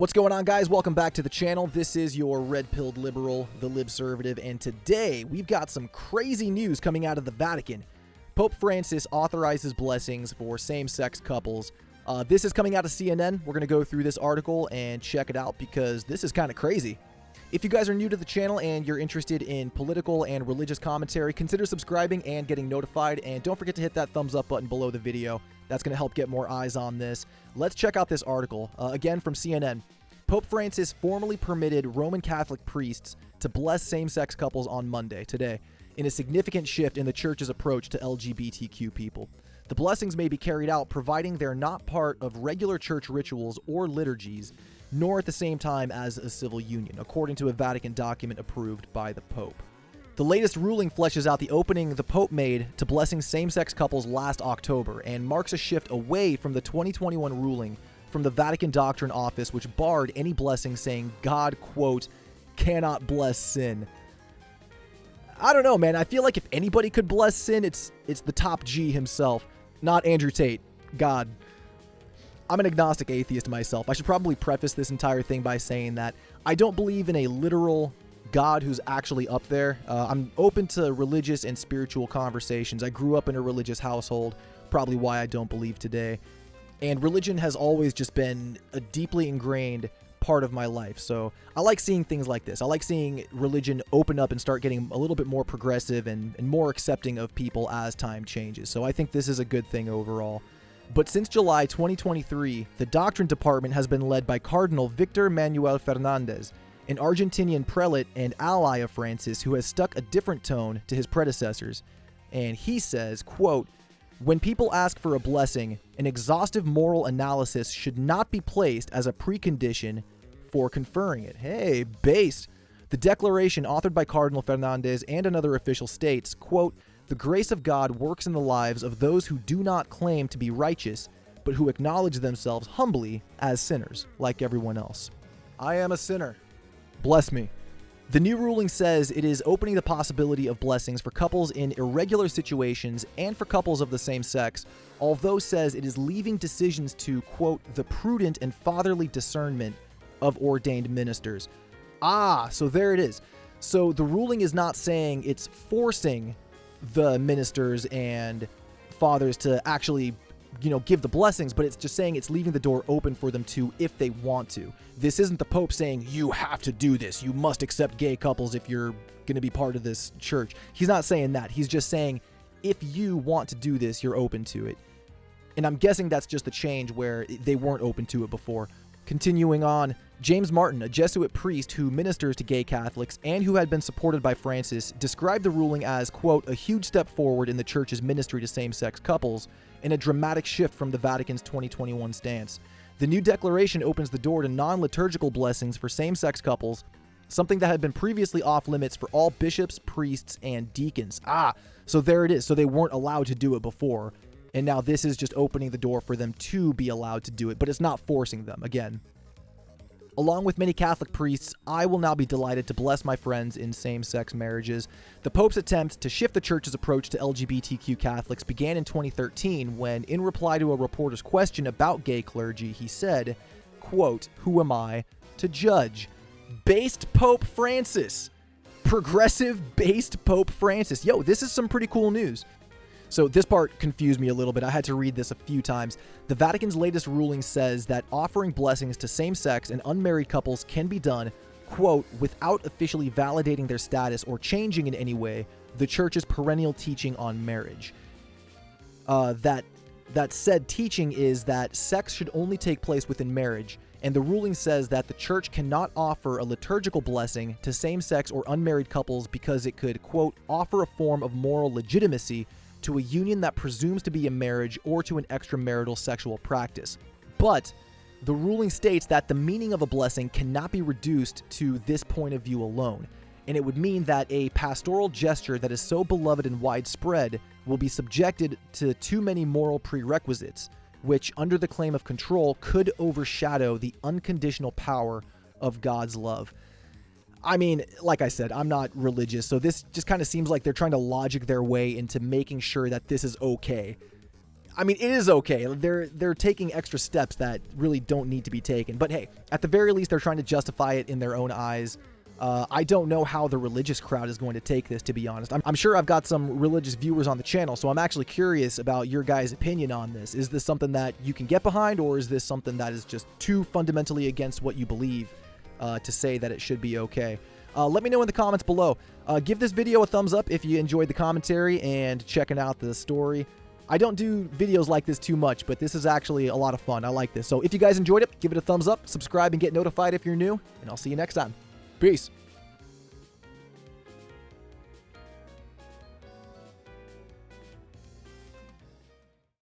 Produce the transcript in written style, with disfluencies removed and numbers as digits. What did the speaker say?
What's going on, guys? Welcome back to the channel. This is your red-pilled liberal, the Libservative, and today we've got some crazy news coming out of the Vatican. Pope Francis authorizes blessings for same-sex couples. This is coming out of CNN. We're going to go through this article and check it out because this is kind of crazy. If you guys are new to the channel and you're interested in political and religious commentary, consider subscribing and getting notified, and don't forget to hit that thumbs up button below the video. That's going to help get more eyes on this. Let's check out this article, again from CNN. Pope Francis formally permitted Roman Catholic priests to bless same-sex couples on Monday, today, in a significant shift in the Church's approach to LGBTQ people. The blessings may be carried out providing they're not part of regular church rituals or liturgies, nor at the same time as a civil union, according to a Vatican document approved by the Pope. The latest ruling fleshes out the opening the Pope made to blessing same-sex couples last October and marks a shift away from the 2021 ruling from the Vatican Doctrine Office, which barred any blessing, saying God, quote, cannot bless sin. I don't know, man. I feel like if anybody could bless sin, it's the top G himself, not Andrew Tate. God. I'm an agnostic atheist myself. I should probably preface this entire thing by saying that I don't believe in a literal God who's actually up there. I'm open to religious and spiritual conversations. I grew up in a religious household, probably why I don't believe today. And religion has always just been a deeply ingrained part of my life. So I like seeing things like this. I like seeing religion open up and start getting a little bit more progressive and more accepting of people as time changes. So I think this is a good thing overall. But since July 2023, the doctrine department has been led by Cardinal Victor Manuel Fernandez, an Argentinian prelate and ally of Francis who has stuck a different tone to his predecessors. And he says, quote, when people ask for a blessing, an exhaustive moral analysis should not be placed as a precondition for conferring it. Hey, based. The declaration authored by Cardinal Fernandez and another official states, quote, the grace of God works in the lives of those who do not claim to be righteous, but who acknowledge themselves humbly as sinners, like everyone else. I am a sinner. Bless me. The new ruling says it is opening the possibility of blessings for couples in irregular situations and for couples of the same sex, although says it is leaving decisions to, quote, the prudent and fatherly discernment of ordained ministers. So there it is. So the ruling is not saying it's forcing the ministers and fathers to actually, give the blessings, but it's just saying it's leaving the door open for them to if they want to. This isn't the Pope saying, you have to do this. You must accept gay couples if you're going to be part of this church. He's not saying that. He's just saying, if you want to do this, you're open to it. And I'm guessing that's just the change where they weren't open to it before. Continuing on, James Martin, a Jesuit priest who ministers to gay Catholics and who had been supported by Francis, described the ruling as, quote, a huge step forward in the church's ministry to same-sex couples and a dramatic shift from the Vatican's 2021 stance. The new declaration opens the door to non-liturgical blessings for same-sex couples, something that had been previously off-limits for all bishops, priests, and deacons. So there it is. So they weren't allowed to do it before, and now this is just opening the door for them to be allowed to do it, but it's not forcing them, again. Along with many Catholic priests, I will now be delighted to bless my friends in same-sex marriages. The Pope's attempt to shift the Church's approach to LGBTQ Catholics began in 2013 when, in reply to a reporter's question about gay clergy, he said, quote, who am I to judge? Based Pope Francis. Progressive based Pope Francis. Yo, this is some pretty cool news. So this part confused me a little bit. I had to read this a few times. The Vatican's latest ruling says that offering blessings to same-sex and unmarried couples can be done, quote, without officially validating their status or changing in any way the Church's perennial teaching on marriage. That said teaching is that sex should only take place within marriage, and the ruling says that the Church cannot offer a liturgical blessing to same-sex or unmarried couples because it could, quote, offer a form of moral legitimacy to a union that presumes to be a marriage or to an extramarital sexual practice. But the ruling states that the meaning of a blessing cannot be reduced to this point of view alone, and it would mean that a pastoral gesture that is so beloved and widespread will be subjected to too many moral prerequisites, which, under the claim of control, could overshadow the unconditional power of God's love. I mean, like I said, I'm not religious, so this just kind of seems like they're trying to logic their way into making sure that this is okay. I mean, it is okay. They're taking extra steps that really don't need to be taken. But hey, at the very least, they're trying to justify it in their own eyes. I don't know how the religious crowd is going to take this, to be honest. I'm sure I've got some religious viewers on the channel, so I'm actually curious about your guys' opinion on this. Is this something that you can get behind, or is this something that is just too fundamentally against what you believe to say that it should be okay? Let me know in the comments below. Give this video a thumbs up if you enjoyed the commentary and checking out the story. I don't do videos like this too much, but this is actually a lot of fun. I like this. So if you guys enjoyed it, give it a thumbs up, subscribe, and get notified if you're new, and I'll see you next time. Peace.